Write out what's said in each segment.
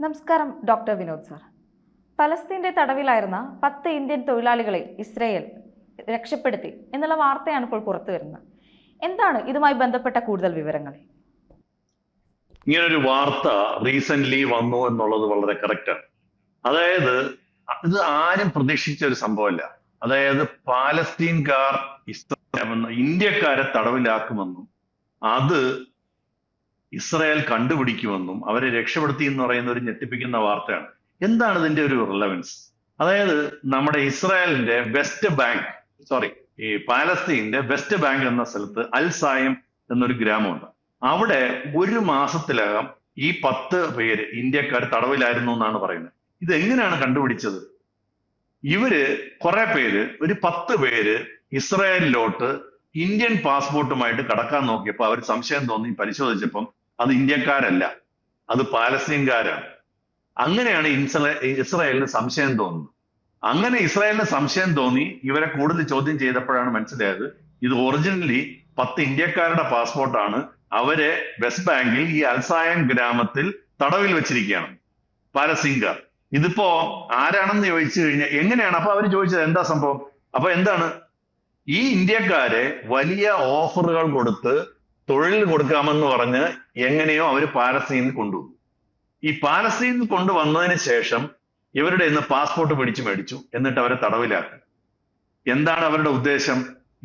നമസ്കാരം doctor Vinod sir. പലസ്തീന്റെ തടവിലായിരുന്ന 10 Indian തൊഴിലാളികളെ Israel രക്ഷപ്പെടുത്തി എന്നുള്ള വാർത്തയാണ് ഇപ്പോൾ പുറത്തു വരുന്നത്. എന്താണ് ഇതുമായി ബന്ധപ്പെട്ട കൂടുതൽ വിവരങ്ങൾ? ഇങ്ങനൊരു വാർത്ത റീസെന്റ് വന്നു എന്നുള്ളത് വളരെ കറക്റ്റാണ്. അതായത് ഇത് ആരും പ്രതീക്ഷിച്ച ഒരു സംഭവമല്ല. അതായത് പാലസ്തീൻകാർ ഇന്ത്യക്കാരെ തടവിലാക്കുമെന്നും അത് ഇസ്രായേൽ കണ്ടുപിടിക്കുമെന്നും അവരെ രക്ഷപ്പെടുത്തി എന്ന് പറയുന്ന ഒരു ഞെട്ടിപ്പിക്കുന്ന വാർത്തയാണ്. എന്താണ് ഇതിന്റെ ഒരു റിലവൻസ്? അതായത് നമ്മുടെ ഇസ്രായേലിന്റെ ഈ പാലസ്തീന്റെ വെസ്റ്റ് ബാങ്ക് എന്ന സ്ഥലത്ത് അൽസായം എന്നൊരു ഗ്രാമമുണ്ട്. അവിടെ ഒരു മാസത്തിലകം ഈ 10 പേര് ഇന്ത്യക്കാർ തടവിലായിരുന്നു എന്നാണ് പറയുന്നത്. ഇത് എങ്ങനെയാണ് കണ്ടുപിടിച്ചത്? ഇവര് കുറെ പേര്, ഒരു 10 പേര് ഇസ്രായേലിലോട്ട് ഇന്ത്യൻ പാസ്പോർട്ടുമായിട്ട് കടക്കാൻ നോക്കിയപ്പോൾ അവർ സംശയം തോന്നി പരിശോധിച്ചപ്പം അത് ഇന്ത്യക്കാരല്ല, അത് പാലസ്തീൻകാരാണ്. അങ്ങനെയാണ് ഇസ്രായേലിന് സംശയം തോന്നുന്നത്. അങ്ങനെ ഇസ്രായേലിന് സംശയം തോന്നി ഇവരെ കൂടുതൽ ചോദ്യം ചെയ്തപ്പോഴാണ് മനസ്സിലായത് ഇത് ഒറിജിനലി 10 ഇന്ത്യക്കാരുടെ പാസ്പോർട്ടാണ്. അവരെ വെസ്റ്റ് ബാങ്കിൽ ഈ അൽസായം ഗ്രാമത്തിൽ തടവിൽ വെച്ചിരിക്കുകയാണ് പാലസ്തീൻകാർ. ഇതിപ്പോ ആരാണെന്ന് ചോദിച്ചു കഴിഞ്ഞാൽ എങ്ങനെയാണ്? അപ്പൊ അവർ ചോദിച്ചത് എന്താ സംഭവം? അപ്പൊ എന്താണ്, ഈ ഇന്ത്യക്കാരെ വലിയ ഓഫറുകൾ കൊടുത്ത് തൊഴിൽ കൊടുക്കാമെന്ന് പറഞ്ഞ് എങ്ങനെയോ അവർ പാലസ്തീനിൽ കൊണ്ടുവന്നു. ഈ പാലസ്തീനിൽ കൊണ്ടുവന്നതിന് ശേഷം ഇവരുടെ ഇന്ന് പാസ്പോർട്ട് പിടിച്ചു മേടിച്ചു, എന്നിട്ട് അവരെ തടവിലാക്കി. എന്താണ് അവരുടെ ഉദ്ദേശം?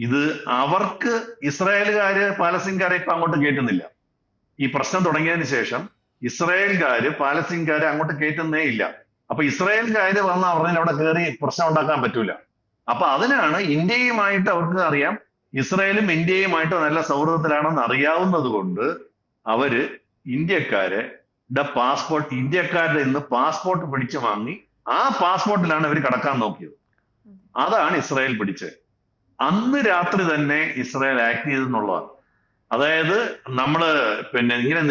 ഇത് അവർക്ക് ഇസ്രായേലുകാര് പാലസ്തീൻകാരെ ഇപ്പൊ അങ്ങോട്ട് കയറ്റുന്നില്ല. ഈ പ്രശ്നം തുടങ്ങിയതിന് ശേഷം ഇസ്രായേൽക്കാര് പാലസ്തീൻകാരെ അങ്ങോട്ട് കയറ്റുന്നേ ഇല്ല. അപ്പൊ ഇസ്രായേൽക്കാര് വന്ന് അവരുടെ അവിടെ കയറി പ്രശ്നം ഉണ്ടാക്കാൻ പറ്റൂല. അപ്പൊ അതിനാണ് ഇന്ത്യയുമായിട്ട് അവർക്ക് അറിയാം, ഇസ്രായേലും ഇന്ത്യയുമായിട്ട് നല്ല സൗഹൃദത്തിലാണെന്ന് അറിയാവുന്നത് കൊണ്ട് അവര് ഇന്ത്യക്കാരുടെ നിന്ന് പാസ്പോർട്ട് പിടിച്ചു വാങ്ങി ആ പാസ്പോർട്ടിലാണ് ഇവർ കടക്കാൻ നോക്കിയത്. അതാണ് ഇസ്രായേൽ പിടിച്ചത്. അന്ന് രാത്രി തന്നെ ഇസ്രായേൽ ആക്ട് ചെയ്തെന്നുള്ളതാണ്. അതായത് നമ്മള് ഇങ്ങനെ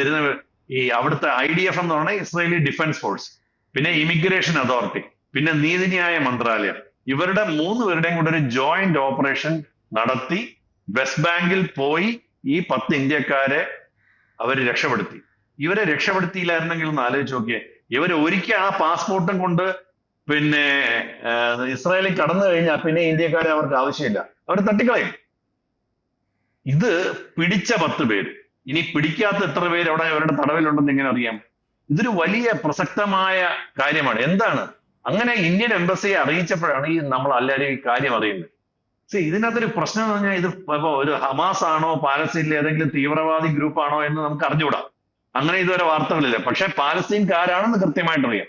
ഈ അവിടുത്തെ IDF എന്ന് പറഞ്ഞാൽ ഇസ്രായേലി ഡിഫൻസ് ഫോഴ്സ്, പിന്നെ ഇമിഗ്രേഷൻ അതോറിറ്റി, പിന്നെ നീതിന്യായ മന്ത്രാലയം, ഇവരുടെ 3 പേരുടെയും കൂടെ ഒരു ജോയിന്റ് ഓപ്പറേഷൻ നടത്തി വെസ്റ്റ് ബാങ്കിൽ പോയി ഈ 10 ഇന്ത്യക്കാരെ അവർ രക്ഷപ്പെടുത്തി. ഇവരെ രക്ഷപ്പെടുത്തിയില്ലായിരുന്നെങ്കിൽ ഒന്ന് ആലോചിച്ച് നോക്കിയേ. ഇവർ ഒരിക്കൽ ആ പാസ്പോർട്ടും കൊണ്ട് ഇസ്രായേലിൽ കടന്നു കഴിഞ്ഞാൽ പിന്നെ ഇന്ത്യക്കാരെ അവർക്ക് ആവശ്യമില്ല, അവർ തട്ടിക്കളയും. ഇത് പിടിച്ച 10 പേര്, ഇനി പിടിക്കാത്ത എത്ര പേര് അവിടെ അവരുടെ തടവിലുണ്ടെന്ന് എങ്ങനെ അറിയാം? ഇതൊരു വലിയ പ്രസക്തമായ കാര്യമാണ്. എന്താണ് അങ്ങനെ ഇന്ത്യൻ എംബസിയെ അറിയിച്ചപ്പോഴാണ് നമ്മൾ എല്ലാവരും ഈ കാര്യം അറിയുന്നത്. ഇതിനകത്തൊരു പ്രശ്നം എന്ന് പറഞ്ഞാൽ ഇത് ഇപ്പൊ ഒരു ഹമാസ് ആണോ പാലസ്തീനിലെ ഏതെങ്കിലും തീവ്രവാദി ഗ്രൂപ്പാണോ എന്ന് നമുക്ക് അറിഞ്ഞുകൂടാ. അങ്ങനെ ഇതുവരെ വാർത്തകളില്ല. പക്ഷെ പാലസ്തീൻകാരാണെന്ന് കൃത്യമായിട്ട് അറിയാം.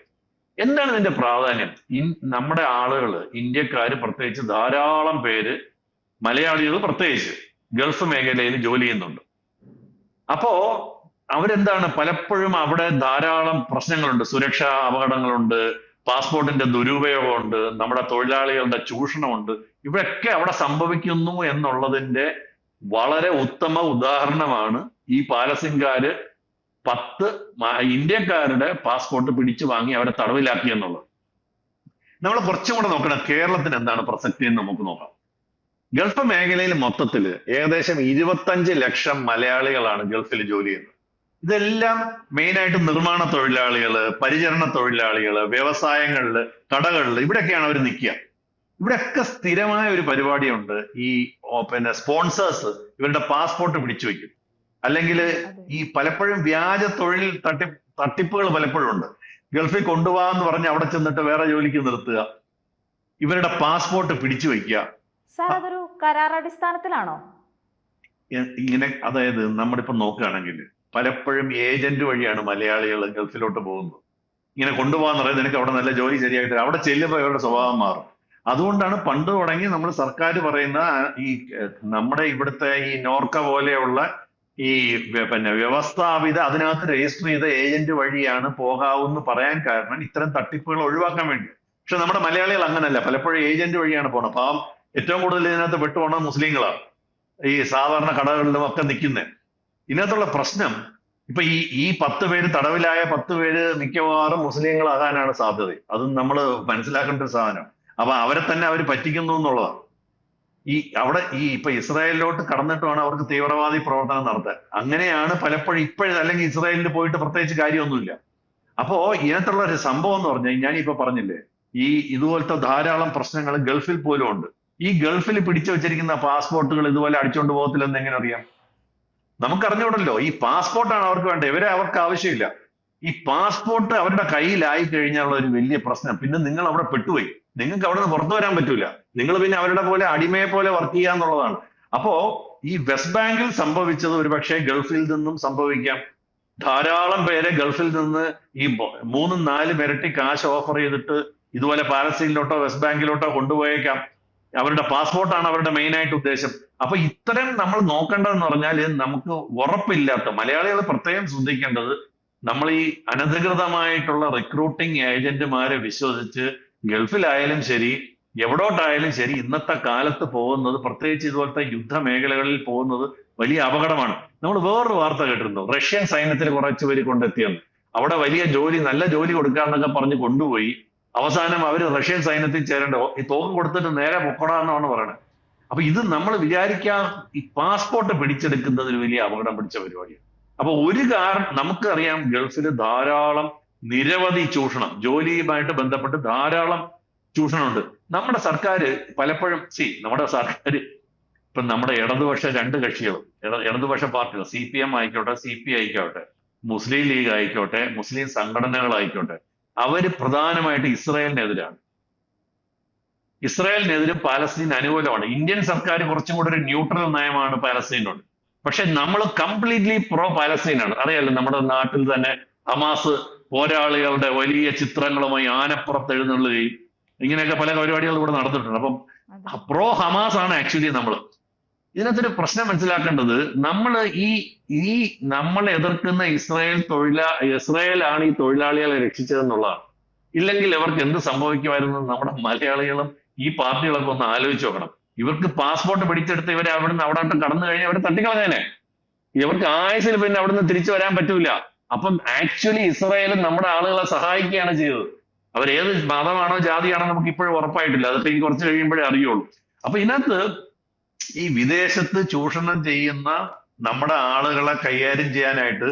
എന്താണ് ഇതിന്റെ പ്രാധാന്യം? നമ്മുടെ ആളുകള്, ഇന്ത്യക്കാര് പ്രത്യേകിച്ച് ധാരാളം പേര്, മലയാളികൾ പ്രത്യേകിച്ച് ഗൾഫ് മേഖലയിൽ ജോലി ചെയ്യുന്നുണ്ട്. അപ്പോ അവരെന്താണ്, പലപ്പോഴും അവിടെ ധാരാളം പ്രശ്നങ്ങളുണ്ട്, സുരക്ഷാ അപകടങ്ങളുണ്ട്, പാസ്പോർട്ടിന്റെ ദുരുപയോഗമുണ്ട്, നമ്മുടെ തൊഴിലാളികളുടെ ചൂഷണമുണ്ട്. ഇവയൊക്കെ അവിടെ സംഭവിക്കുന്നു എന്നുള്ളതിന്റെ വളരെ ഉത്തമ ഉദാഹരണമാണ് ഈ പാലസ്തീൻകാര് 10 ഇന്ത്യക്കാരുടെ പാസ്പോർട്ട് പിടിച്ചു വാങ്ങി അവരെ തടവിലാക്കി എന്നുള്ളത്. നമ്മൾ കുറച്ചും കൂടെ നോക്കണം കേരളത്തിന് എന്താണ് പ്രസക്തി എന്ന് നമുക്ക് നോക്കാം. ഗൾഫ് മേഖലയിൽ മൊത്തത്തിൽ ഏകദേശം 25 ലക്ഷം മലയാളികളാണ് ഗൾഫിൽ ജോലി ചെയ്യുന്നത്. ഇതെല്ലാം മെയിനായിട്ട് നിർമ്മാണ തൊഴിലാളികള്, പരിചരണ തൊഴിലാളികള്, വ്യവസായങ്ങളില്, കടകളില്, ഇവിടെയൊക്കെയാണ് അവർ നിൽക്കുക. ഇവിടെയൊക്കെ സ്ഥിരമായ ഒരു പരിപാടിയുണ്ട്. ഈ സ്പോൺസേഴ്സ് ഇവരുടെ പാസ്പോർട്ട് പിടിച്ചു വയ്ക്കും. അല്ലെങ്കിൽ ഈ പലപ്പോഴും വ്യാജ തൊഴിൽ തട്ടിപ്പുകൾ പലപ്പോഴും ഉണ്ട്. ഗൾഫിൽ കൊണ്ടുപോകാന്ന് പറഞ്ഞ് അവിടെ ചെന്നിട്ട് വേറെ ജോലിക്ക് നിർത്തുക, ഇവരുടെ പാസ്പോർട്ട് പിടിച്ചു വയ്ക്കുക. അതൊരു കരാറടിസ്ഥാനത്തിലാണോ ഇങ്ങനെ? അതായത് നമ്മളിപ്പോ നോക്കുകയാണെങ്കിൽ പലപ്പോഴും ഏജന്റ് വഴിയാണ് മലയാളികൾ ഗൾഫിലോട്ട് പോകുന്നത്. ഇങ്ങനെ കൊണ്ടുപോകാന്ന് പറയുന്നത് നിനക്ക് അവിടെ നല്ല ജോലി ശരിയായിട്ട് അവിടെ ചെല്ലുമ്പോൾ ഇവരുടെ സ്വഭാവം മാറും. അതുകൊണ്ടാണ് പണ്ട് തുടങ്ങി നമ്മൾ സർക്കാർ പറയുന്ന ഈ നമ്മുടെ ഇവിടുത്തെ ഈ നോർക്ക പോലെയുള്ള ഈ വ്യവസ്ഥാപിത അതിനകത്ത് രജിസ്റ്റർ ചെയ്ത ഏജന്റ് വഴിയാണ് പോകാവൂന്ന് പറയാൻ കാരണം ഇത്തരം തട്ടിപ്പുകൾ ഒഴിവാക്കാൻ വേണ്ടി. പക്ഷെ നമ്മുടെ മലയാളികൾ അങ്ങനല്ല, പലപ്പോഴും ഏജന്റ് വഴിയാണ് പോണത്. പാവം ഏറ്റവും കൂടുതൽ ഇതിനകത്ത് പെട്ടുപോണത് മുസ്ലിങ്ങളാണ്, ഈ സാധാരണ കടകളിലും ഒക്കെ നിൽക്കുന്നത്. ഇതിനകത്തുള്ള പ്രശ്നം ഇപ്പൊ ഈ 10 പേര് തടവിലായ 10 പേര് മിക്കവാറും മുസ്ലിങ്ങളാകാനാണ് സാധ്യത. അതും നമ്മൾ മനസ്സിലാക്കേണ്ട ഒരു സാധനം. അപ്പൊ അവരെ തന്നെ അവർ പറ്റിക്കുന്നു എന്നുള്ളതാണ്. ഇപ്പൊ ഇസ്രായേലിലോട്ട് കടന്നിട്ട് വേണം അവർക്ക് തീവ്രവാദി പ്രവർത്തനം നടത്താൻ. അങ്ങനെയാണ് പലപ്പോഴും അല്ലെങ്കിൽ ഇസ്രായേലിൽ പോയിട്ട് പ്രത്യേകിച്ച് കാര്യമൊന്നുമില്ല. അപ്പോ ഇതിനകത്തുള്ള ഒരു സംഭവം എന്ന് പറഞ്ഞാൽ ഞാനിപ്പോ പറഞ്ഞില്ലേ, ഈ ഇതുപോലത്തെ ധാരാളം പ്രശ്നങ്ങൾ ഗൾഫിൽ പോലും ഉണ്ട്. ഈ ഗൾഫിൽ പിടിച്ചു വെച്ചിരിക്കുന്ന പാസ്പോർട്ടുകൾ ഇതുപോലെ അടിച്ചുകൊണ്ട് പോകത്തില്ലെന്ന് എങ്ങനെ അറിയാം? നമുക്കറിഞ്ഞൂടല്ലോ. ഈ പാസ്പോർട്ടാണ് അവർക്ക് വേണ്ടത്, ഇവരെ അവർക്ക് ആവശ്യമില്ല. ഈ പാസ്പോർട്ട് അവരുടെ കയ്യിലായി കഴിഞ്ഞാലുള്ള ഒരു വലിയ പ്രശ്നം, പിന്നെ നിങ്ങൾ അവിടെ പെട്ടുപോയി. നിങ്ങൾക്ക് അവിടെ നിന്ന് പുറത്തു വരാൻ പറ്റൂല. നിങ്ങൾ പിന്നെ അവരുടെ പോലെ അടിമയെ പോലെ വർക്ക് ചെയ്യാന്നുള്ളതാണ്. അപ്പോ ഈ വെസ്റ്റ് ബാങ്കിൽ സംഭവിച്ചത് ഒരുപക്ഷെ ഗൾഫിൽ നിന്നും സംഭവിക്കാം. ധാരാളം പേരെ ഗൾഫിൽ നിന്ന് ഈ 3-4 ഇരട്ടി കാശ് ഓഫർ ചെയ്തിട്ട് ഇതുപോലെ പാലസ്തീനിലോട്ടോ വെസ്റ്റ് ബാങ്കിലോട്ടോ കൊണ്ടുപോയേക്കാം. അവരുടെ പാസ്പോർട്ടാണ് അവരുടെ മെയിൻ ആയിട്ട് ഉദ്ദേശം. അപ്പൊ ഇത്തരം നമ്മൾ നോക്കേണ്ടതെന്ന് പറഞ്ഞാൽ നമുക്ക് ഉറപ്പില്ലാത്ത മലയാളികൾ പ്രത്യേകം ശ്രദ്ധിക്കേണ്ടത്, നമ്മൾ ഈ അനധികൃതമായിട്ടുള്ള റിക്രൂട്ടിംഗ് ഏജന്റുമാരെ വിശ്വസിച്ച് ഗൾഫിലായാലും ശരി എവിടോട്ടായാലും ശരി ഇന്നത്തെ കാലത്ത് പോകുന്നത്, പ്രത്യേകിച്ച് ഇതുപോലത്തെ യുദ്ധമേഖലകളിൽ പോകുന്നത് വലിയ അപകടമാണ്. നമ്മൾ വേറൊരു വാർത്ത കേട്ടിരുന്നു, റഷ്യൻ സൈന്യത്തിൽ കുറച്ച് പേര് കൊണ്ടെത്തിയെന്ന്. അവിടെ വലിയ ജോലി, നല്ല ജോലി കൊടുക്കാന്നൊക്കെ പറഞ്ഞ് കൊണ്ടുപോയി. അവസാനം അവര് റഷ്യൻ സൈന്യത്തിൽ ചേരേണ്ട, ഈ തോക്ക് കൊടുത്തിട്ട് നേരെ പൊക്കോടാന്നാണ് പറയുന്നത്. അപ്പൊ ഇത് നമ്മൾ ഈ പാസ്പോർട്ട് പിടിച്ചെടുക്കുന്നത് ഒരു വലിയ അപകടം പിടിച്ച പരിപാടിയാണ്. അപ്പൊ ഒരു കാരണം നമുക്കറിയാം, ഗൾഫിൽ ധാരാളം നിരവധി ചൂഷണം, ജോലിയുമായിട്ട് ബന്ധപ്പെട്ട് ധാരാളം ചൂഷണമുണ്ട്. നമ്മുടെ സർക്കാർ പലപ്പോഴും നമ്മുടെ സർക്കാർ ഇപ്പൊ നമ്മുടെ ഇടതുപക്ഷ രണ്ട് കക്ഷികളും, ഇടതുപക്ഷ പാർട്ടികൾ, CPM ആയിക്കോട്ടെ, CPI ആയിക്കോട്ടെ, മുസ്ലിം ലീഗ് ആയിക്കോട്ടെ, മുസ്ലിം സംഘടനകളായിക്കോട്ടെ, അവര് പ്രധാനമായിട്ട് ഇസ്രായേലിനെതിരാണ്. ഇസ്രായേലിനെതിരും പാലസ്തീൻ അനുകൂലമാണ്. ഇന്ത്യൻ സർക്കാർ കുറച്ചും കൂടെ ഒരു ന്യൂട്രൽ നയമാണ് പാലസ്തീനോട്. പക്ഷെ നമ്മൾ കംപ്ലീറ്റ്ലി പ്രോ പാലസ്തീനാണ്. അറിയാലോ, നമ്മുടെ നാട്ടിൽ തന്നെ ഹമാസ് പോരാളികളുടെ വലിയ ചിത്രങ്ങളുമായി ആനപ്പുറത്ത് എഴുന്നള്ളുകയും ഇങ്ങനെയൊക്കെ പല പരിപാടികൾ ഇവിടെ നടന്നിട്ടുണ്ട്. അപ്പം പ്രോ ഹമാസ് ആണ് ആക്ച്വലി നമ്മൾ. ഇതിനകത്തൊരു പ്രശ്നം മനസ്സിലാക്കേണ്ടത്, നമ്മൾ നമ്മൾ എതിർക്കുന്ന ഇസ്രായേലാണ് ഈ തൊഴിലാളികളെ രക്ഷിച്ചതെന്നുള്ളതാണ്. ഇല്ലെങ്കിൽ ഇവർക്ക് എന്ത് സംഭവിക്കുമായിരുന്നു നമ്മുടെ മലയാളികളും ഈ പാർട്ടികളൊക്കെ ഒന്ന് ആലോചിച്ച് നോക്കണം. ഇവർക്ക് പാസ്പോർട്ട് പിടിച്ചെടുത്ത് ഇവരെ അവിടുന്ന് അവിടോട്ട് കടന്നു കഴിഞ്ഞാൽ അവരെ തട്ടിക്കളഞ്ഞേനെ. ഇവർക്ക് ആയുസിൽ പിന്നെ അവിടുന്ന് തിരിച്ചു വരാൻ പറ്റൂല. അപ്പം ആക്ച്വലി ഇസ്രായേലും നമ്മുടെ ആളുകളെ സഹായിക്കുകയാണ് ചെയ്തത്. അവരേത് മതമാണോ ജാതിയാണോ നമുക്ക് ഇപ്പോഴും ഉറപ്പായിട്ടില്ല. അതൊക്കെ ഈ കുറച്ച് കഴിയുമ്പോഴേ അറിയുള്ളൂ. അപ്പൊ ഇതിനകത്ത് ഈ വിദേശത്ത് ചൂഷണം ചെയ്യുന്ന നമ്മുടെ ആളുകളെ കൈകാര്യം ചെയ്യാനായിട്ട്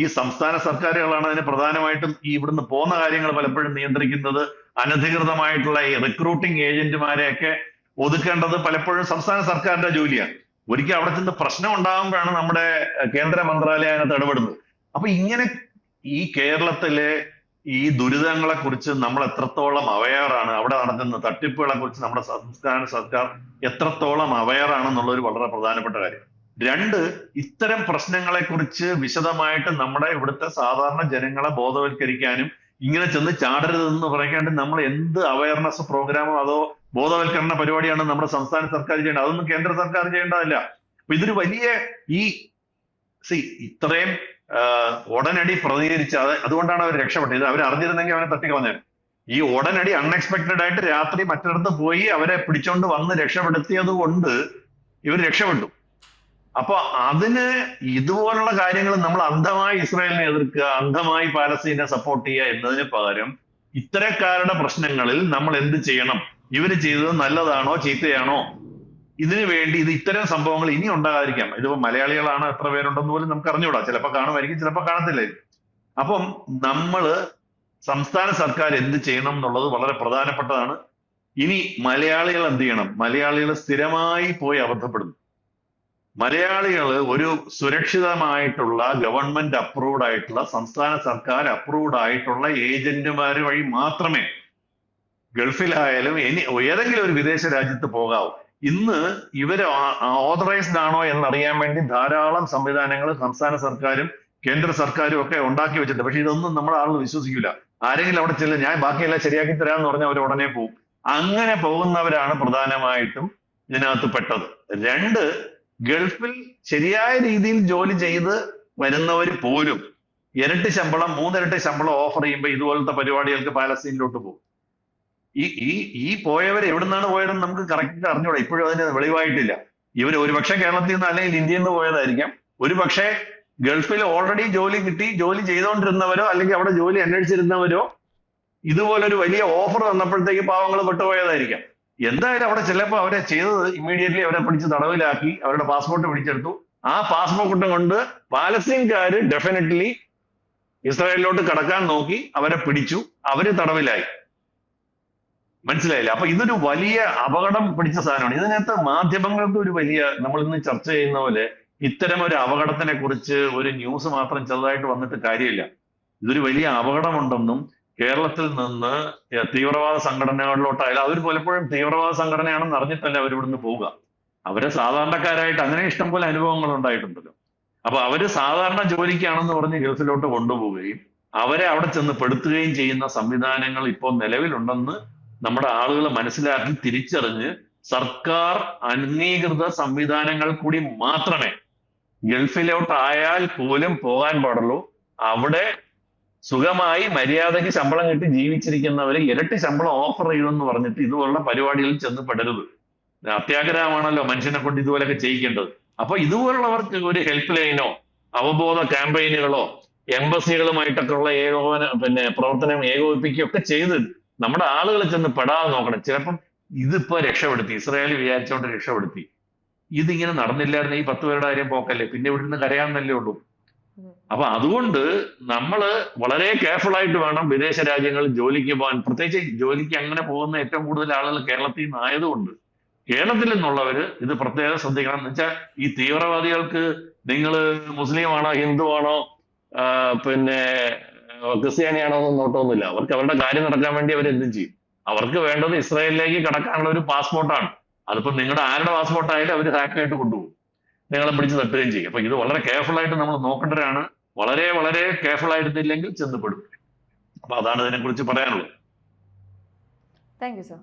ഈ സംസ്ഥാന സർക്കാരുകളാണ് അതിന് പ്രധാനമായിട്ടും ഈ ഇവിടുന്ന് പോകുന്ന കാര്യങ്ങൾ പലപ്പോഴും നിയന്ത്രിക്കുന്നത്. അനധികൃതമായിട്ടുള്ള ഈ റിക്രൂട്ടിംഗ് ഏജന്റുമാരെയൊക്കെ ഒതുക്കേണ്ടത് പലപ്പോഴും സംസ്ഥാന സർക്കാരിന്റെ ജോലിയാണ്. ഒരിക്കൽ അവിടെ ചെന്ന് പ്രശ്നം ഉണ്ടാകുമ്പോഴാണ് നമ്മുടെ കേന്ദ്ര മന്ത്രാലയം അതിനകത്ത് ഇടപെടുന്നത്. അപ്പൊ ഇങ്ങനെ ഈ കേരളത്തിലെ ഈ ദുരിതങ്ങളെ കുറിച്ച് നമ്മൾ എത്രത്തോളം അവെയറാണ്, അവിടെ നടക്കുന്ന തട്ടിപ്പുകളെ കുറിച്ച് നമ്മുടെ സംസ്ഥാന സർക്കാർ എത്രത്തോളം അവെയറാണെന്നുള്ളൊരു വളരെ പ്രധാനപ്പെട്ട കാര്യം. 2, ഇത്തരം പ്രശ്നങ്ങളെ കുറിച്ച് വിശദമായിട്ട് നമ്മുടെ ഇവിടുത്തെ സാധാരണ ജനങ്ങളെ ബോധവൽക്കരിക്കാനും ഇങ്ങനെ ചെന്ന് ചാടരുതെന്ന് പറയാണ്ട് നമ്മൾ എന്ത് അവയർനെസ് പ്രോഗ്രാമോ അതോ ബോധവൽക്കരണ പരിപാടിയാണ് നമ്മുടെ സംസ്ഥാന സർക്കാർ ചെയ്യേണ്ടത്. അതൊന്നും കേന്ദ്ര സർക്കാർ ചെയ്യേണ്ടതല്ല. അപ്പൊ ഇതൊരു വലിയ ഇത്രയും ഉടനടി പ്രതികരിച്ച് അതുകൊണ്ടാണ് അവർ രക്ഷപ്പെട്ടത്. ഇത് അവർ അറിഞ്ഞിരുന്നെങ്കിൽ അവനെ തട്ടിക്കളഞ്ഞാൽ. ഈ ഉടനടി അൺഎക്സ്പെക്ടഡ് ആയിട്ട് രാത്രി മറ്റിടത്ത് പോയി അവരെ പിടിച്ചോണ്ട് വന്ന് രക്ഷപ്പെടുത്തിയത് കൊണ്ട് ഇവർ രക്ഷപ്പെട്ടു. അപ്പൊ അതിന് ഇതുപോലുള്ള കാര്യങ്ങൾ നമ്മൾ അന്ധമായി ഇസ്രായേലിനെ എതിർക്കുക, അന്ധമായി പാലസ്തീനെ സപ്പോർട്ട് ചെയ്യുക എന്നതിന് പകരം ഇത്തരക്കാരുടെ പ്രശ്നങ്ങളിൽ നമ്മൾ എന്ത് ചെയ്യണം, ഇവര് ചെയ്തത് നല്ലതാണോ ചീത്തയാണോ, ഇതിനു വേണ്ടി ഇത്തരം സംഭവങ്ങൾ ഇനി ഉണ്ടാകാതിരിക്കാം. ഇതിപ്പോ മലയാളികളാണ് എത്ര പേരുണ്ടെന്ന് പോലും നമുക്ക് അറിഞ്ഞുകൂടാ. ചിലപ്പോൾ കാണുമായിരിക്കും, ചിലപ്പോൾ കാണത്തില്ലായിരിക്കും. അപ്പം നമ്മള് സംസ്ഥാന സർക്കാർ എന്ത് ചെയ്യണം എന്നുള്ളത് വളരെ പ്രധാനപ്പെട്ടതാണ്. ഇനി മലയാളികൾ എന്ത് ചെയ്യണം? മലയാളികൾ സ്ഥിരമായി പോയി അബദ്ധപ്പെടുന്നു. മലയാളികൾ ഒരു സുരക്ഷിതമായിട്ടുള്ള ഗവൺമെന്റ് അപ്രൂവ്ഡ് ആയിട്ടുള്ള, സംസ്ഥാന സർക്കാർ അപ്രൂവ്ഡ് ആയിട്ടുള്ള ഏജന്റുമാർ വഴി മാത്രമേ ഗൾഫിലായാലും ഏതെങ്കിലും ഒരു വിദേശ രാജ്യത്ത് പോകാവൂ. ഇന്ന് ഇവര് ഓതറൈസ്ഡ് ആണോ എന്നറിയാൻ വേണ്ടി ധാരാളം സംവിധാനങ്ങൾ സംസ്ഥാന സർക്കാരും കേന്ദ്ര സർക്കാരും ഒക്കെ ഉണ്ടാക്കി വെച്ചിട്ടുണ്ട്. പക്ഷെ ഇതൊന്നും നമ്മുടെ ആളുകൾ വിശ്വസിക്കില്ല. ആരെങ്കിലും അവിടെ ചെല്ലും, ഞാൻ ബാക്കിയെല്ലാം ശരിയാക്കി തരാമെന്ന് പറഞ്ഞാൽ അവർ ഉടനെ പോകും. അങ്ങനെ പോകുന്നവരാണ് പ്രധാനമായിട്ടും ഇതിനകത്ത് പെട്ടത്. 2, ഗൾഫിൽ ശരിയായ രീതിയിൽ ജോലി ചെയ്ത് വരുന്നവർ പോലും ഇരട്ടി ശമ്പളം 3 ഇരട്ടി ശമ്പളം ഓഫർ ചെയ്യുമ്പോൾ ഇതുപോലത്തെ പരിപാടികൾക്ക് പാലസ്തീനിലോട്ട് പോകും. ഈ പോയവർ എവിടുന്നാണ് പോയതെന്ന് നമുക്ക് കറക്റ്റ് അറിഞ്ഞൂടാ. ഇപ്പോഴും അതിന് വെളിവായിട്ടില്ല. ഇവർ ഒരുപക്ഷെ കേരളത്തിൽ നിന്ന് അല്ലെങ്കിൽ ഇന്ത്യയിൽ നിന്ന് പോയതായിരിക്കാം. ഒരുപക്ഷെ ഗൾഫിൽ ഓൾറെഡി ജോലി കിട്ടി ജോലി ചെയ്തുകൊണ്ടിരുന്നവരോ അല്ലെങ്കിൽ അവിടെ ജോലി അന്വേഷിച്ചിരുന്നവരോ ഇതുപോലൊരു വലിയ ഓഫർ വന്നപ്പോഴത്തേക്ക് പാവങ്ങൾ പെട്ടുപോയതായിരിക്കാം. എന്തായാലും അവിടെ ചിലപ്പോൾ അവരെ ചെയ്തത് ഇമ്മീഡിയറ്റ്ലി അവരെ പിടിച്ച് തടവിലാക്കി അവരുടെ പാസ്പോർട്ട് പിടിച്ചെടുത്തു. ആ പാസ്പോർട്ട് കൊണ്ട് പാലസ്തീൻകാര് ഡെഫിനറ്റ്ലി ഇസ്രായേലിലോട്ട് കടക്കാൻ നോക്കി, അവരെ പിടിച്ചു, അവര് തടവിലായി. മനസ്സിലായില്ല? അപ്പൊ ഇതൊരു വലിയ അപകടം പിടിച്ച സാധനമാണ്. ഇതിനകത്ത് മാധ്യമങ്ങൾക്ക് ഒരു വലിയ, നമ്മൾ ഇന്ന് ചർച്ച ചെയ്യുന്ന പോലെ ഇത്തരം ഒരു അപകടത്തിനെ കുറിച്ച് ഒരു ന്യൂസ് മാത്രം ചെറുതായിട്ട് വന്നിട്ട് കാര്യമില്ല. ഇതൊരു വലിയ അപകടമുണ്ടെന്നും കേരളത്തിൽ നിന്ന് തീവ്രവാദ സംഘടനകളിലോട്ടായാലും, അവർ പലപ്പോഴും തീവ്രവാദ സംഘടനയാണെന്ന് അറിഞ്ഞിട്ടല്ല അവർ ഇവിടുന്ന് പോവുക. അവരെ സാധാരണക്കാരായിട്ട് അങ്ങനെ ഇഷ്ടംപോലെ അനുഭവങ്ങൾ ഉണ്ടായിട്ടുണ്ടല്ലോ. അപ്പൊ അവര് സാധാരണ ജോലിക്കാണെന്ന് പറഞ്ഞ് ഗൾഫിലോട്ട് കൊണ്ടുപോവുകയും അവരെ അവിടെ ചെന്ന് പെടുത്തുകയും ചെയ്യുന്ന സംവിധാനങ്ങൾ ഇപ്പോൾ നിലവിലുണ്ടെന്ന് നമ്മുടെ ആളുകൾ മനസ്സിലാക്കി തിരിച്ചറിഞ്ഞ് സർക്കാർ അംഗീകൃത സംവിധാനങ്ങൾ കൂടി മാത്രമേ ഗൾഫിലോട്ടായാൽ പോലും പോകാൻ പാടുള്ളൂ. അവിടെ സുഖമായി മര്യാദയ്ക്ക് ശമ്പളം കിട്ടി ജീവിച്ചിരിക്കുന്നവര് ഇരട്ടി ശമ്പളം ഓഫർ ചെയ്യുമെന്ന് പറഞ്ഞിട്ട് ഇതുപോലുള്ള പരിപാടികളിൽ ചെന്ന് പെടരുത്. അത്യാഗ്രഹമാണല്ലോ മനുഷ്യനെ കൊണ്ട് ഇതുപോലൊക്കെ ചെയ്യിക്കേണ്ടത്. അപ്പൊ ഇതുപോലുള്ളവർക്ക് ഒരു ഹെൽപ്പ് ലൈനോ അവബോധ ക്യാമ്പയിനുകളോ എംബസികളുമായിട്ടൊക്കെ ഉള്ള പ്രവർത്തനം ഏകോപിപ്പിക്കുകയൊക്കെ ചെയ്ത് നമ്മുടെ ആളുകൾ ചെന്ന് പെടാതെ നോക്കണം. ചിലപ്പം ഇതിപ്പോ രക്ഷപ്പെടുത്തി, ഇസ്രായേൽ വിചാരിച്ചോണ്ട് രക്ഷപ്പെടുത്തി. ഇതിങ്ങനെ നടന്നില്ലായിരുന്നു ഈ 10 പേരുടെ കാര്യം പോക്കല്ലേ, പിന്നെ ഇവിടുന്ന് കരയാമെന്നല്ലേ ഉള്ളൂ. അപ്പൊ അതുകൊണ്ട് നമ്മള് വളരെ കെയർഫുൾ ആയിട്ട് വേണം വിദേശ രാജ്യങ്ങളിൽ ജോലിക്ക് പോകാൻ. പ്രത്യേകിച്ച് ജോലിക്ക് അങ്ങനെ പോകുന്ന ഏറ്റവും കൂടുതൽ ആളുകൾ കേരളത്തിൽ നിന്ന് ആയതുകൊണ്ട് കേരളത്തിൽ നിന്നുള്ളവര് ഇത് പ്രത്യേകം ശ്രദ്ധിക്കണം. എന്ന് വെച്ചാൽ ഈ തീവ്രവാദികൾക്ക് നിങ്ങൾ മുസ്ലിം ആണോ ഹിന്ദു ആണോ ക്രിസ്ത്യാനിയാണോ എന്ന് നോട്ടമൊന്നുമില്ല. അവർക്ക് അവരുടെ കാര്യം നടക്കാൻ വേണ്ടി അവർ എന്തും ചെയ്യും. അവർക്ക് വേണ്ടത് ഇസ്രായേലിലേക്ക് കടക്കാനുള്ള ഒരു പാസ്പോർട്ടാണ്. അതിപ്പോ നിങ്ങളുടെ ആരുടെ പാസ്പോർട്ടായാലും അവർ ഹാക്കായിട്ട് കൊണ്ടുപോകും, നിങ്ങളെ പിടിച്ച് തട്ടുകയും ചെയ്യും. അപ്പൊ ഇത് വളരെ കെയർഫുൾ ആയിട്ട് നമ്മൾ നോക്കേണ്ടവരാണ്. വളരെ വളരെ കെയർഫുൾ ആയിരുന്നില്ലെങ്കിൽ ചെന്നപ്പെടും. അപ്പൊ അതാണ് ഇതിനെ കുറിച്ച് പറയാനുള്ളത്. Thank you sir.